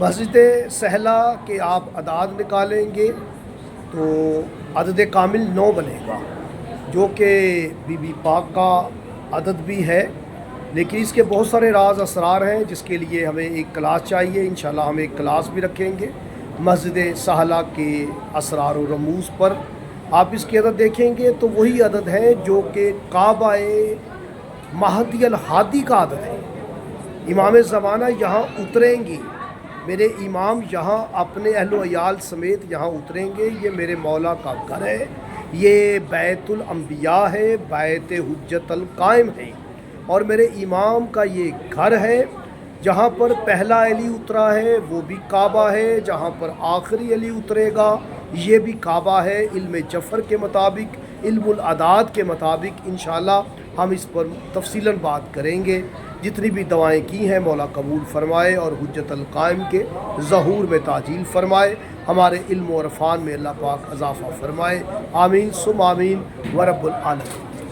مسجد سہلا کے آپ اعداد نکالیں گے تو عدد کامل 9 بنے گا، جو کہ بی بی پاک کا عدد بھی ہے، لیکن اس کے بہت سارے راز اسرار ہیں جس کے لیے ہمیں ایک کلاس چاہیے۔ انشاءاللہ ہم ایک کلاس بھی رکھیں گے مسجد سہلا کے اسرار و رموز پر۔ آپ اس کے عدد دیکھیں گے تو وہی عدد ہے جو کہ کعبہ مہدی الہادی کا عدد ہے۔ امام زمانہ یہاں اتریں گی، میرے امام یہاں اپنے اہل و عیال سمیت یہاں اتریں گے۔ یہ میرے مولا کا گھر ہے، یہ بیت الانبیاء ہے، بیت حجت القائم ہے، اور میرے امام کا یہ گھر ہے۔ جہاں پر پہلا علی اترا ہے وہ بھی کعبہ ہے، جہاں پر آخری علی اترے گا یہ بھی کعبہ ہے۔ علم جفر کے مطابق، علم الاعداد کے مطابق انشاءاللہ ہم اس پر تفصیلاً بات کریں گے۔ جتنی بھی دعائیں کی ہیں مولا قبول فرمائے اور حجت القائم کے ظہور میں تعجیل فرمائے، ہمارے علم و عرفان میں اللہ پاک اضافہ فرمائے، آمین ثم آمین ورب العالمین۔